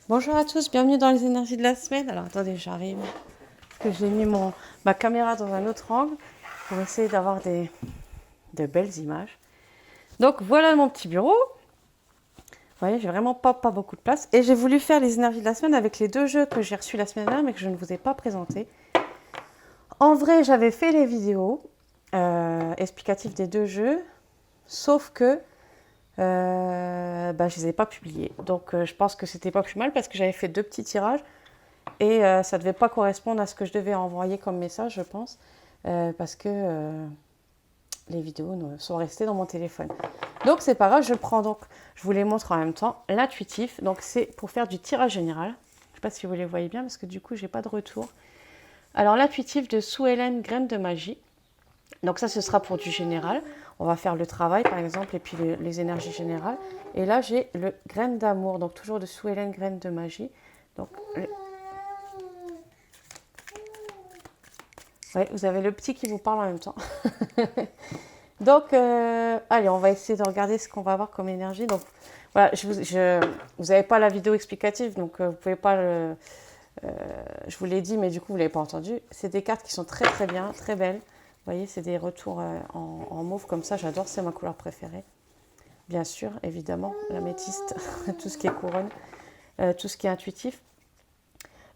Bonjour à tous, bienvenue dans les énergies de la semaine. Alors attendez, j'arrive, parce que j'ai mis ma caméra dans un autre angle pour essayer d'avoir de belles images. Donc voilà mon petit bureau. Vous voyez, j'ai vraiment pas beaucoup de place. Et j'ai voulu faire les énergies de la semaine avec les deux jeux que j'ai reçus la semaine dernière, mais que je ne vous ai pas présentés. En vrai, j'avais fait les vidéos explicatives des deux jeux, sauf que je ne les ai pas publiés. Donc je pense que c'était pas plus mal parce que j'avais fait deux petits tirages. Et ça ne devait pas correspondre à ce que je devais envoyer comme message, je pense, parce que les vidéos sont restées dans mon téléphone. Donc c'est pas grave, je prends donc, je vous les montre en même temps, l'intuitif. Donc c'est pour faire du tirage général. Je ne sais pas si vous les voyez bien parce que du coup j'ai pas de retour. Alors l'intuitif de Sue Ellen, graine de magie. Donc ça ce sera pour du général. On va faire le travail par exemple et puis les énergies générales. Et là j'ai le graine d'amour, donc toujours de Sue Ellen, graine de magie. Donc ouais, vous avez le petit qui vous parle en même temps. Donc, allez, on va essayer de regarder ce qu'on va avoir comme énergie. Donc, voilà, vous n'avez pas la vidéo explicative, donc vous pouvez pas le... je vous l'ai dit, mais du coup, vous ne l'avez pas entendu. C'est des cartes qui sont très, très bien, très belles. Vous voyez, c'est des retours en mauve comme ça. J'adore, c'est ma couleur préférée. Bien sûr, évidemment, l'améthyste, tout ce qui est couronne, tout ce qui est intuitif.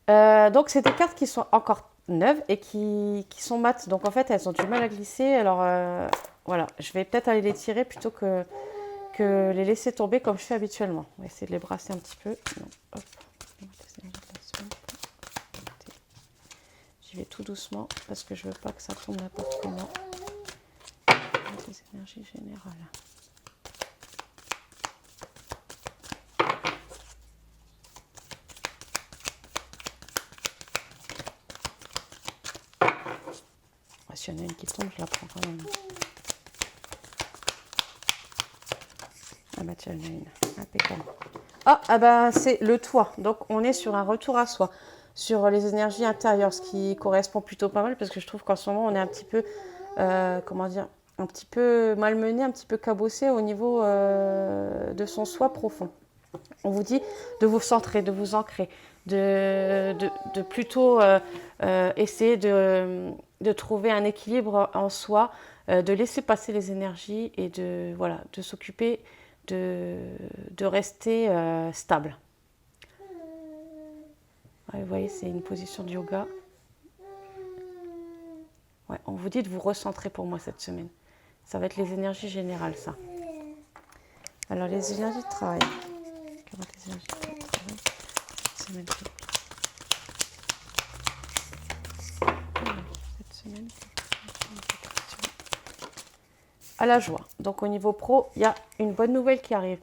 Donc, c'est des cartes qui sont encore neuves et qui sont mates. Donc, en fait, elles ont du mal à glisser. Alors, voilà, je vais peut-être aller les tirer plutôt que les laisser tomber comme je fais habituellement. On va essayer de les brasser un petit peu. Non, hop. J'y vais tout doucement parce que je veux pas que ça tombe n'importe comment. Les énergies générales. S'il y en a une qui tombe, je la prends quand même. Ah bah tiens, il y en a une. Impeccable. Ah bah c'est le toit. Donc on est sur un retour à soi. Sur les énergies intérieures, ce qui correspond plutôt pas mal parce que je trouve qu'en ce moment on est un petit peu, comment dire, un petit peu malmené, un petit peu cabossé au niveau de son soi profond. On vous dit de vous centrer, de vous ancrer, de plutôt essayer de trouver un équilibre en soi, de laisser passer les énergies et de s'occuper de rester stable. Ouais, vous voyez, c'est une position de yoga. Ouais, on vous dit de vous recentrer pour moi cette semaine. Ça va être les énergies générales, ça. Alors, les énergies de travail. Les énergies de travail cette semaine. Cette semaine. À la joie. Donc, au niveau pro, il y a une bonne nouvelle qui arrive.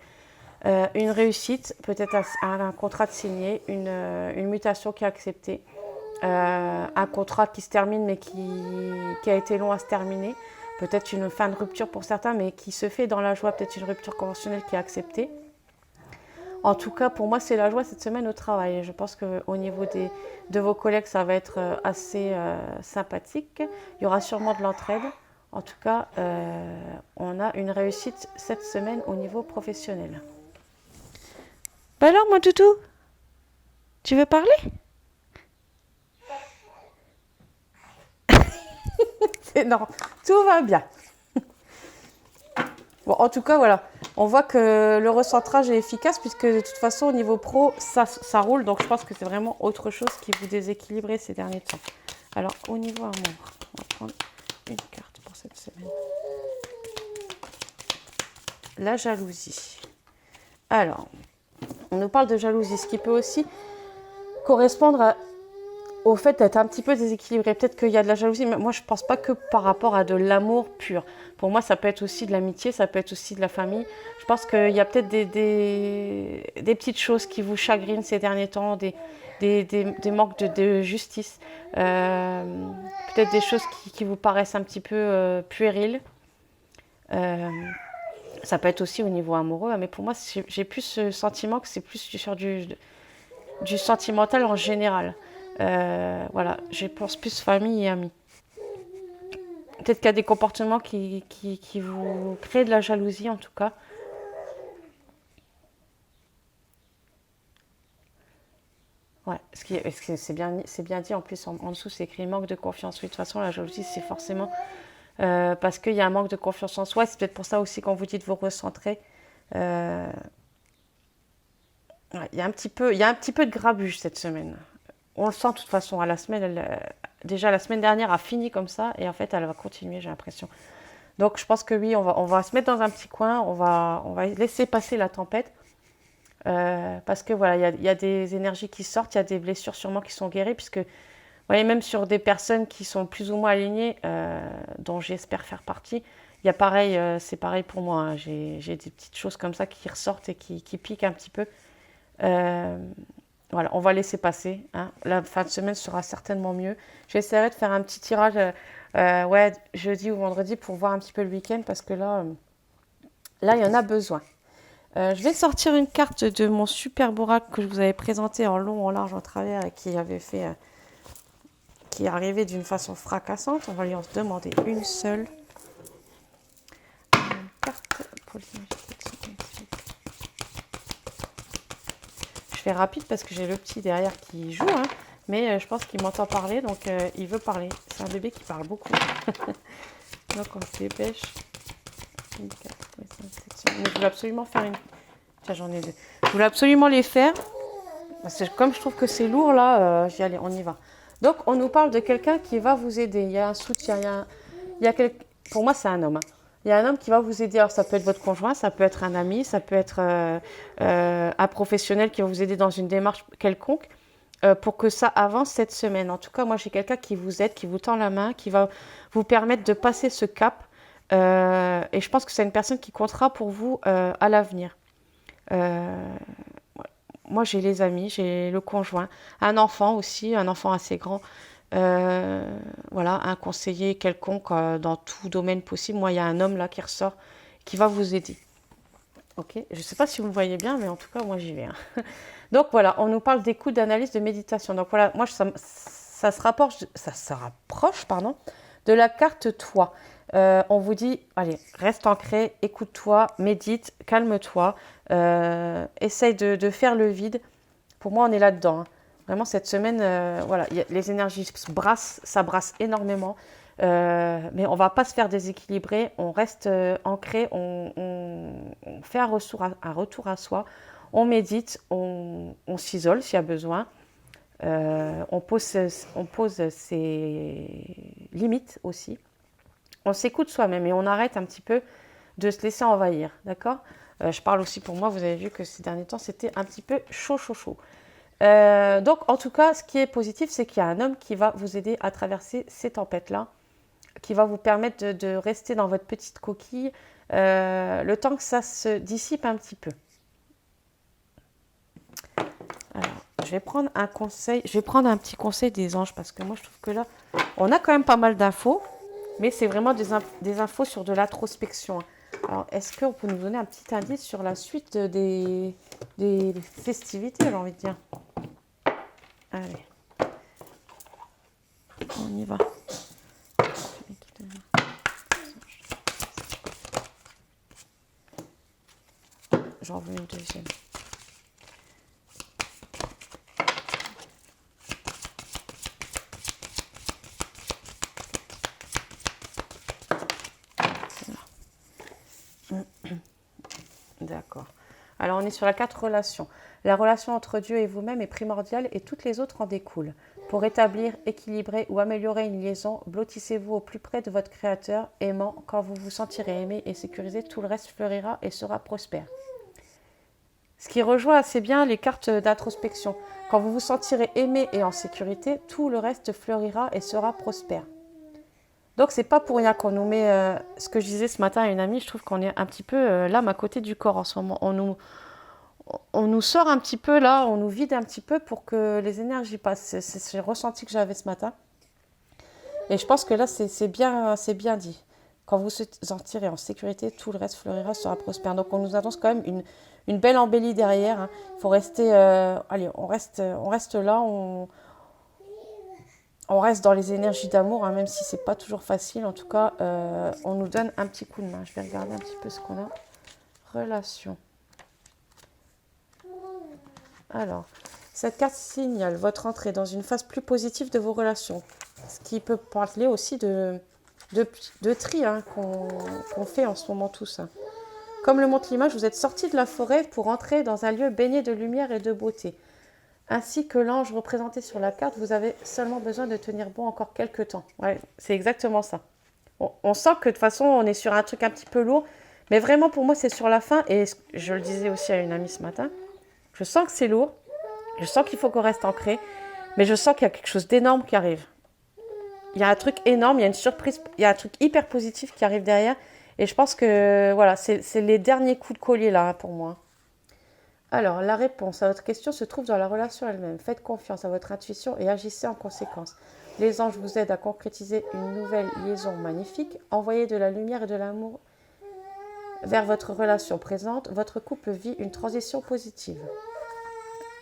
Une réussite, peut-être un contrat de signé, une mutation qui est acceptée. Un contrat qui se termine mais qui a été long à se terminer. Peut-être une fin de rupture pour certains, mais qui se fait dans la joie. Peut-être une rupture conventionnelle qui est acceptée. En tout cas, pour moi, c'est la joie cette semaine au travail. Je pense qu'au niveau de vos collègues, ça va être assez sympathique. Il y aura sûrement de l'entraide. En tout cas, on a une réussite cette semaine au niveau professionnel. Bah alors, mon toutou, tu veux parler? Non, tout va bien. Bon, en tout cas, voilà. On voit que le recentrage est efficace puisque de toute façon, au niveau pro, ça roule. Donc, je pense que c'est vraiment autre chose qui vous déséquilibrez ces derniers temps. Alors, au niveau amour, on va prendre une carte pour cette semaine. La jalousie. Alors, on nous parle de jalousie, ce qui peut aussi correspondre au fait d'être un petit peu déséquilibré. Peut-être qu'il y a de la jalousie, mais moi je ne pense pas que par rapport à de l'amour pur. Pour moi, ça peut être aussi de l'amitié, ça peut être aussi de la famille. Je pense qu'il y a peut-être des petites choses qui vous chagrinent ces derniers temps, des manques de justice, peut-être des choses qui vous paraissent un petit peu puériles. Ça peut être aussi au niveau amoureux, mais pour moi, j'ai plus ce sentiment que c'est plus sur du sentimental en général. Voilà, je pense plus famille et amis. Peut-être qu'il y a des comportements qui vous créent de la jalousie, en tout cas. Ouais, c'est bien dit. En plus, en dessous, c'est écrit manque de confiance. Oui, de toute façon, la jalousie, c'est forcément parce qu'il y a un manque de confiance en soi. C'est peut-être pour ça aussi, quand vous dites vous recentrer, euh, ouais, il y a un petit peu de grabuge cette semaine. On le sent de toute façon. À la semaine, déjà, la semaine dernière a fini comme ça. Et en fait, elle va continuer, j'ai l'impression. Donc, je pense que oui, on va se mettre dans un petit coin. On va laisser passer la tempête. Parce que voilà, il y a des énergies qui sortent, il y a des blessures sûrement qui sont guéries, puisque vous voyez, même sur des personnes qui sont plus ou moins alignées, dont j'espère faire partie, il y a pareil, c'est pareil pour moi, hein. J'ai des petites choses comme ça qui ressortent et qui piquent un petit peu. Euh, voilà, on va laisser passer, hein. La fin de semaine sera certainement mieux. J'essaierai de faire un petit tirage ouais, jeudi ou vendredi pour voir un petit peu le week-end, parce que là, il y en a besoin. Je vais sortir une carte de mon super oracle que je vous avais présenté en long, en large, en travers et qui est arrivé d'une façon fracassante. On va lui en demander une seule. Une carte pour je fais rapide parce que j'ai le petit derrière qui joue, hein, mais je pense qu'il m'entend parler, donc il veut parler. C'est un bébé qui parle beaucoup. Donc on se dépêche. Une carte, mais je voulais absolument faire une... Tiens, j'en ai deux. Je voulais absolument les faire. Parce que comme je trouve que c'est lourd, là, j'y allais, on y va. Donc, on nous parle de quelqu'un qui va vous aider. Il y a un soutien, pour moi, c'est un homme, hein. Il y a un homme qui va vous aider. Alors, ça peut être votre conjoint, ça peut être un ami, ça peut être un professionnel qui va vous aider dans une démarche quelconque pour que ça avance cette semaine. En tout cas, moi, j'ai quelqu'un qui vous aide, qui vous tend la main, qui va vous permettre de passer ce cap. Et je pense que c'est une personne qui comptera pour vous à l'avenir. Euh, Moi, j'ai les amis, j'ai le conjoint, un enfant aussi, un enfant assez grand. Voilà, un conseiller quelconque dans tout domaine possible. Moi, il y a un homme là qui ressort, qui va vous aider. Ok, je ne sais pas si vous me voyez bien, mais en tout cas, moi, j'y vais, hein. Donc voilà, on nous parle d'écoute, d'analyse, de méditation. Donc voilà, moi, ça se rapproche, pardon, de la carte toi. On vous dit, allez, reste ancré, écoute-toi, médite, calme-toi, essaye de faire le vide. Pour moi, on est là-dedans, hein. Vraiment, cette semaine, voilà, les énergies se brassent, ça brasse énormément. Mais on ne va pas se faire déséquilibrer, on reste ancré, on fait un retour à soi, on médite, on s'isole s'il y a besoin, on pose ses limites aussi, on s'écoute soi-même et on arrête un petit peu de se laisser envahir, d'accord. Je parle aussi pour moi, vous avez vu que ces derniers temps, c'était un petit peu chaud, chaud, chaud. Donc, en tout cas, ce qui est positif, c'est qu'il y a un homme qui va vous aider à traverser ces tempêtes-là, qui va vous permettre de rester dans votre petite coquille le temps que ça se dissipe un petit peu. Alors, je vais prendre un conseil, je vais prendre un petit conseil des anges parce que moi, je trouve que là, on a quand même pas mal d'infos, mais c'est vraiment des infos sur de l'introspection. Alors, est-ce qu'on peut nous donner un petit indice sur la suite des festivités, j'ai envie de dire? Allez, on y va. J'en veux une deuxième. D'accord. Alors, on est sur la 4 relations. La relation entre Dieu et vous-même est primordiale et toutes les autres en découlent. Pour établir, équilibrer ou améliorer une liaison, blottissez-vous au plus près de votre Créateur, aimant. Quand vous vous sentirez aimé et sécurisé, tout le reste fleurira et sera prospère. Ce qui rejoint assez bien les cartes d'introspection. Quand vous vous sentirez aimé et en sécurité, tout le reste fleurira et sera prospère. Donc, c'est pas pour rien qu'on nous met, ce que je disais ce matin à une amie, je trouve qu'on est un petit peu l'âme à côté du corps en ce moment. On nous sort un petit peu là, on nous vide un petit peu pour que les énergies passent. C'est le ressenti que j'avais ce matin. Et je pense que là, c'est bien dit. Quand vous vous sentirez en sécurité, tout le reste fleurira, sera prospère. Donc, on nous annonce quand même une belle embellie derrière, hein. Il faut rester... allez, on reste là, on reste dans les énergies d'amour, hein, même si c'est pas toujours facile. En tout cas, on nous donne un petit coup de main. Je vais regarder un petit peu ce qu'on a. Relation. Alors, Cette carte signale votre entrée dans une phase plus positive de vos relations. Ce qui peut parler aussi de tri hein, qu'on fait en ce moment tous. Hein. Comme le montre l'image, vous êtes sorti de la forêt pour entrer dans un lieu baigné de lumière et de beauté. Ainsi que l'ange représenté sur la carte, vous avez seulement besoin de tenir bon encore quelques temps. Ouais, c'est exactement ça. On sent que de toute façon, on est sur un truc un petit peu lourd. Mais vraiment, pour moi, c'est sur la fin. Et je le disais aussi à une amie ce matin. Je sens que c'est lourd. Je sens qu'il faut qu'on reste ancré. Mais je sens qu'il y a quelque chose d'énorme qui arrive. Il y a un truc énorme, il y a une surprise, il y a un truc hyper positif qui arrive derrière. Et je pense que voilà, c'est les derniers coups de collier là pour moi. Alors, la réponse à votre question se trouve dans la relation elle-même. Faites confiance à votre intuition et agissez en conséquence. Les anges vous aident à concrétiser une nouvelle liaison magnifique. Envoyez de la lumière et de l'amour vers votre relation présente. Votre couple vit une transition positive.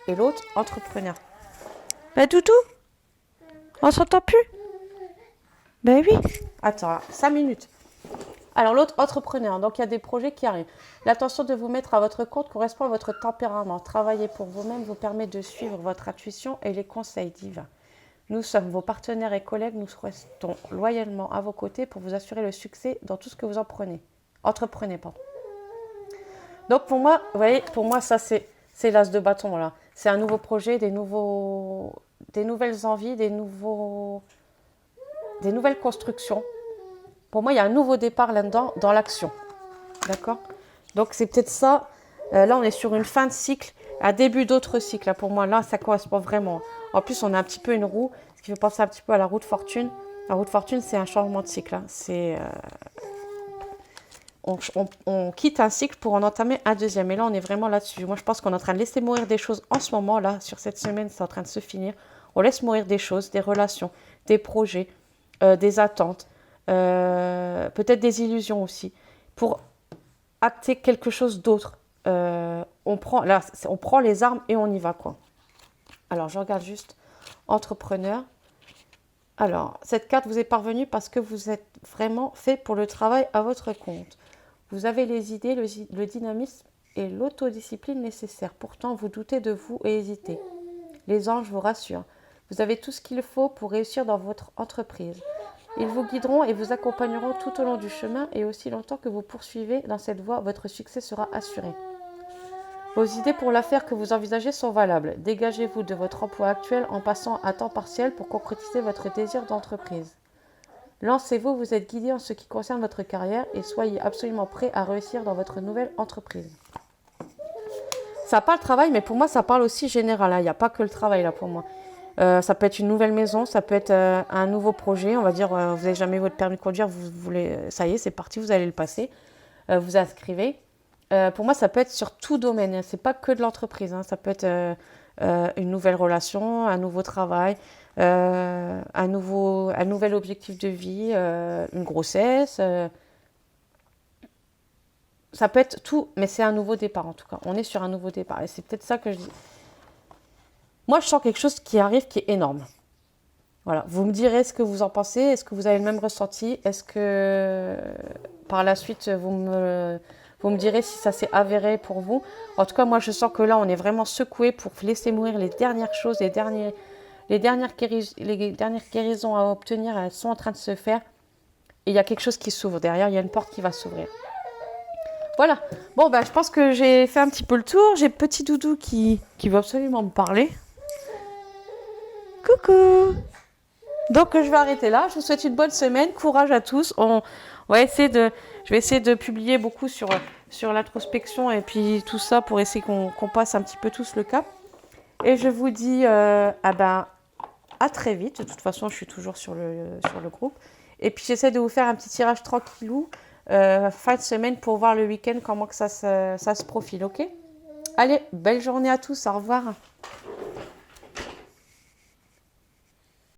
Et l'autre, entrepreneur. Ben Doudou, on s'entend plus? Ben oui. Attends, 5 minutes. Alors l'autre, entrepreneur, donc il y a des projets qui arrivent. L'intention de vous mettre à votre compte correspond à votre tempérament. Travailler pour vous-même vous permet de suivre votre intuition et les conseils divins. Nous sommes vos partenaires et collègues, nous restons loyalement à vos côtés pour vous assurer le succès dans tout ce que vous entreprenez. Pardon. Donc pour moi, vous voyez, pour moi ça c'est l'as de bâton là. C'est un nouveau projet, des nouvelles envies, des nouvelles constructions. Pour moi, il y a un nouveau départ là-dedans, dans l'action. D'accord? Donc, c'est peut-être ça. Là, on est sur une fin de cycle, un début d'autre cycle. Là, pour moi, là, ça correspond vraiment. En plus, on a un petit peu une roue, ce qui fait penser un petit peu à la roue de fortune. La roue de fortune, c'est un changement de cycle. Hein. On quitte un cycle pour en entamer un deuxième. Et là, on est vraiment là-dessus. Moi, je pense qu'on est en train de laisser mourir des choses en ce moment. Là, sur cette semaine, c'est en train de se finir. On laisse mourir des choses, des relations, des projets, des attentes. Peut-être des illusions aussi, pour acter quelque chose d'autre. On prend les armes et on y va, quoi. Alors, je regarde juste entrepreneur. Alors, cette carte vous est parvenue parce que vous êtes vraiment fait pour le travail à votre compte. Vous avez les idées, le dynamisme et l'autodiscipline nécessaires. Pourtant, vous doutez de vous et hésitez. Les anges vous rassurent. Vous avez tout ce qu'il faut pour réussir dans votre entreprise. Ils vous guideront et vous accompagneront tout au long du chemin et aussi longtemps que vous poursuivez dans cette voie, votre succès sera assuré. Vos idées pour l'affaire que vous envisagez sont valables. Dégagez-vous de votre emploi actuel en passant à temps partiel pour concrétiser votre désir d'entreprise. Lancez-vous, vous êtes guidé en ce qui concerne votre carrière et soyez absolument prêt à réussir dans votre nouvelle entreprise. Ça parle travail, mais pour moi, ça parle aussi général. Il n'y a pas que le travail là pour moi. Ça peut être une nouvelle maison, ça peut être un nouveau projet. On va dire, vous n'avez jamais votre permis de conduire, vous voulez, ça y est, c'est parti, vous allez le passer. Vous inscrivez. Pour moi, ça peut être sur tout domaine. C'est pas que de l'entreprise. Hein. Ça peut être une nouvelle relation, un nouveau travail, un nouvel objectif de vie, une grossesse. Ça peut être tout, mais c'est un nouveau départ en tout cas. On est sur un nouveau départ. Et c'est peut-être ça que je dis. Moi, je sens quelque chose qui arrive qui est énorme. Voilà. Vous me direz ce que vous en pensez. Est-ce que vous avez le même ressenti? Est-ce que par la suite, vous me direz si ça s'est avéré pour vous? En tout cas, moi, je sens que là, on est vraiment secoué pour laisser mourir les dernières choses, les dernières guérisons à obtenir. Elles sont en train de se faire. Et il y a quelque chose qui s'ouvre. Derrière, il y a une porte qui va s'ouvrir. Voilà. Bon, je pense que j'ai fait un petit peu le tour. J'ai petit Doudou qui veut absolument me parler. Coucou. Donc je vais arrêter là. Je vous souhaite une bonne semaine. Courage à tous. Je vais essayer de publier beaucoup sur l'introspection et puis tout ça pour essayer qu'on passe un petit peu tous le cap. Et je vous dis à très vite. De toute façon, je suis toujours sur le groupe. Et puis j'essaie de vous faire un petit tirage tranquillou fin de semaine pour voir le week-end comment que ça se profile. Ok ? Allez, belle journée à tous. Au revoir.